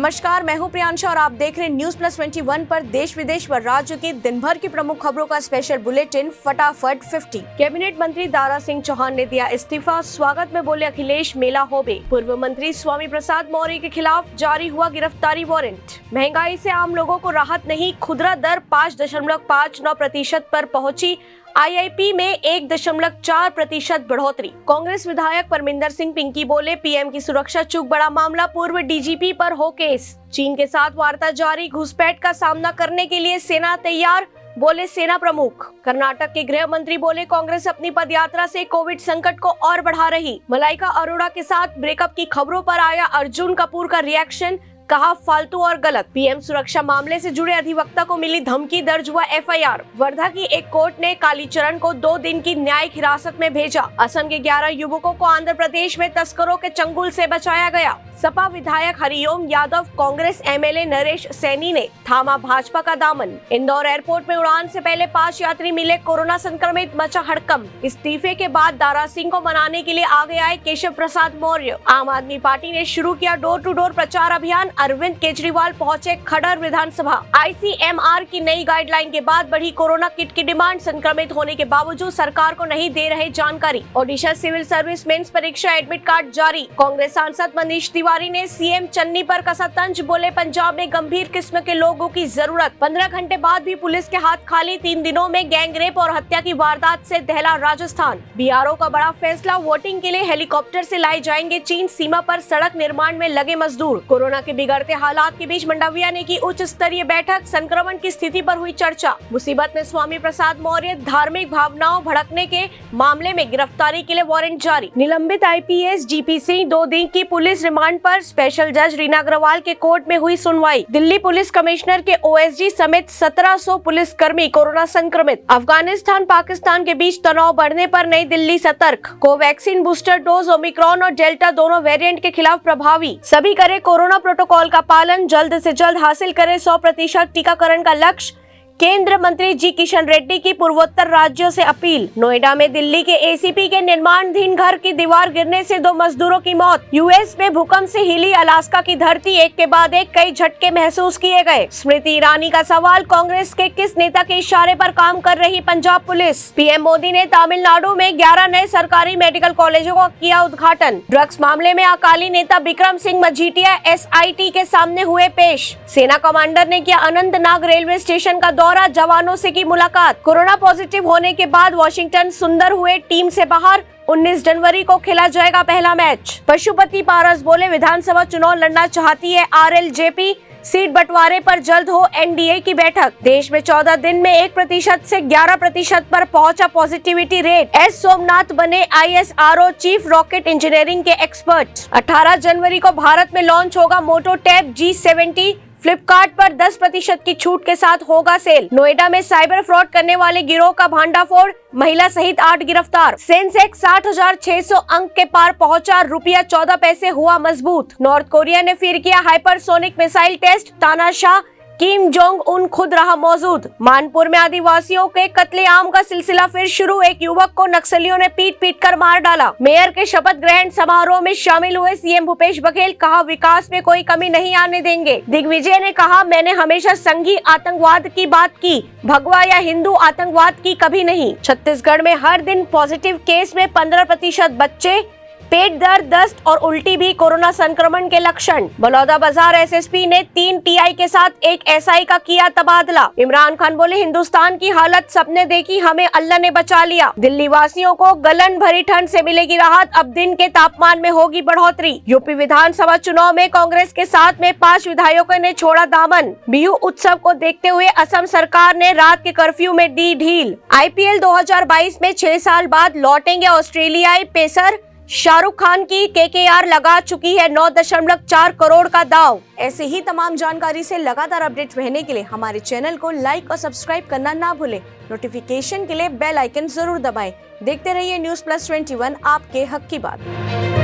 नमस्कार, मैं हूं प्रियांशा और आप देख रहे हैं न्यूज प्लस 21 पर देश विदेश व राज्य की दिन भर की प्रमुख खबरों का स्पेशल बुलेटिन फटाफट 50। कैबिनेट मंत्री दारा सिंह चौहान ने दिया इस्तीफा, स्वागत में बोले अखिलेश मेला होबे। पूर्व मंत्री स्वामी प्रसाद मौर्य के खिलाफ जारी हुआ गिरफ्तारी वारंट। महंगाई से आम लोगों को राहत नहीं, खुदरा दर 5.59% पर पहुंची। IIP में 1.4% बढ़ोतरी। कांग्रेस विधायक परमिंदर सिंह पिंकी बोले पीएम की सुरक्षा चूक बड़ा मामला, पूर्व DGP पर हो केस। चीन के साथ वार्ता जारी, घुसपैठ का सामना करने के लिए सेना तैयार, बोले सेना प्रमुख। कर्नाटक के गृह मंत्री बोले कांग्रेस अपनी पदयात्रा से कोविड संकट को और बढ़ा रही। मलाइका अरोड़ा के साथ ब्रेकअप की खबरों पर आया अर्जुन कपूर का रिएक्शन, कहा फालतू और गलत। पीएम सुरक्षा मामले से जुड़े अधिवक्ता को मिली धमकी, दर्ज हुआ FIR। वर्धा की एक कोर्ट ने कालीचरण को 2 दिन की न्यायिक हिरासत में भेजा। असम के 11 युवकों को आंध्र प्रदेश में तस्करों के चंगुल से बचाया गया। सपा विधायक हरिओम यादव, कांग्रेस MLA नरेश सैनी ने थामा भाजपा का दामन। इंदौर एयरपोर्ट में उड़ान से पहले 5 यात्री मिले कोरोना संक्रमित, मचा हड़कंप। इस्तीफे के बाद दारा सिंह को मनाने के लिए आगे आए केशव प्रसाद मौर्य। आम आदमी पार्टी ने शुरू किया डोर टू डोर प्रचार अभियान, अरविंद केजरीवाल पहुंचे खडर विधानसभा। ICMR की नई गाइडलाइन के बाद बढ़ी कोरोना किट की डिमांड, संक्रमित होने के बावजूद सरकार को नहीं दे रहे जानकारी। ओडिशा सिविल सर्विस मेंस परीक्षा एडमिट कार्ड जारी। कांग्रेस सांसद मनीष तिवारी ने CM चन्नी पर कसा तंज, बोले पंजाब में गंभीर किस्म के लोगों की जरूरत। 15 घंटे बाद भी पुलिस के हाथ खाली, 3 दिनों में गैंगरेप और हत्या की वारदात से दहला राजस्थान। BRO का बड़ा फैसला, वोटिंग के लिए हेलीकॉप्टर से लाए जाएंगे चीन, सीमा पर सड़क निर्माण में लगे मजदूर। कोरोना के बिगड़ते हालात के बीच मंडाविया ने की उच्च स्तरीय बैठक, संक्रमण की स्थिति पर हुई चर्चा। मुसीबत में स्वामी प्रसाद मौर्य, धार्मिक भावनाओं भड़कने के मामले में गिरफ्तारी के लिए वारंट जारी। निलंबित IPS GP सिंह 2 दिन की पुलिस रिमांड पर, स्पेशल जज रीना अग्रवाल के कोर्ट में हुई सुनवाई। दिल्ली पुलिस कमिश्नर के OSG समेत 1700 पुलिसकर्मी कोरोना संक्रमित। अफगानिस्तान पाकिस्तान के बीच तनाव बढ़ने पर नई दिल्ली सतर्क। कोवैक्सीन बूस्टर डोज ओमिक्रॉन और डेल्टा दोनों वेरिएंट के खिलाफ प्रभावी। सभी करे कोरोना प्रोटोकॉल का पालन, जल्द से जल्द हासिल करे 100% टीकाकरण का लक्ष्य। केंद्र मंत्री जी किशन रेड्डी की पूर्वोत्तर राज्यों से अपील। नोएडा में दिल्ली के ACP के निर्माणाधीन घर की दीवार गिरने से 2 मजदूरों की मौत। US में भूकंप से हिली अलास्का की धरती, एक के बाद एक कई झटके महसूस किए गए। स्मृति ईरानी का सवाल, कांग्रेस के किस नेता के इशारे पर काम कर रही पंजाब पुलिस। PM मोदी ने तमिलनाडु में 11 नए सरकारी मेडिकल कॉलेजों का किया उद्घाटन। ड्रग्स मामले में अकाली नेता बिक्रम सिंह मजीठिया SIT के सामने हुए पेश। सेना कमांडर ने किया अनंतनाग रेलवे स्टेशन का दौरा, जवानों से की मुलाकात। कोरोना पॉजिटिव होने के बाद वॉशिंगटन सुंदर हुए टीम से बाहर, 19 जनवरी को खेला जाएगा पहला मैच। पशुपति पारस बोले विधानसभा चुनाव लड़ना चाहती है RLJP, सीट बंटवारे पर जल्द हो NDA की बैठक। देश में 14 दिन में 1% से 11% पर पहुंचा पॉजिटिविटी रेट। S सोमनाथ बने ISRO चीफ रॉकेट इंजीनियरिंग के एक्सपर्ट। 18 जनवरी को भारत में लॉन्च होगा मोटो टैब G70। फ्लिपकार्ट पर 10% की छूट के साथ होगा सेल। नोएडा में साइबर फ्रॉड करने वाले गिरोह का भांडाफोड़, महिला सहित 8 गिरफ्तार। सेंसेक्स 60,600 अंक के पार पहुंचा, ₹14 हुआ मजबूत। नॉर्थ कोरिया ने फिर किया हाइपरसोनिक मिसाइल टेस्ट, तानाशाह किम जोंग उन खुद रहा मौजूद। मानपुर में आदिवासियों के कत्लेआम का सिलसिला फिर शुरू, एक युवक को नक्सलियों ने पीट कर मार डाला। मेयर के शपथ ग्रहण समारोह में शामिल हुए CM भूपेश बघेल, कहा विकास में कोई कमी नहीं आने देंगे। दिग्विजय ने कहा मैंने हमेशा संघी आतंकवाद की बात की, भगवा या हिंदू आतंकवाद की कभी नहीं। छत्तीसगढ़ में हर दिन पॉजिटिव केस में 15% बच्चे, पेट दर्द, दस्त और उल्टी भी कोरोना संक्रमण के लक्षण। बलौदाबाजार SSP ने 3 TI के साथ एक SI का किया तबादला। इमरान खान बोले हिंदुस्तान की हालत सबने देखी, हमें अल्लाह ने बचा लिया। दिल्ली वासियों को गलन भरी ठंड से मिलेगी राहत, अब दिन के तापमान में होगी बढ़ोतरी। यूपी विधानसभा चुनाव में कांग्रेस के साथ में 5 विधायकों ने छोड़ा दामन। बिहू उत्सव को देखते हुए असम सरकार ने रात के कर्फ्यू में दी ढील। IPL 2022 में 6 साल बाद लौटेंगे ऑस्ट्रेलियाई पेसर। शाहरुख खान की KKR लगा चुकी है 9.4 करोड़ का दाव। ऐसे ही तमाम जानकारी से लगातार अपडेट रहने के लिए हमारे चैनल को लाइक और सब्सक्राइब करना ना भूलें। नोटिफिकेशन के लिए बेल आइकन जरूर दबाएं। देखते रहिए न्यूज प्लस 21, आपके हक की बात।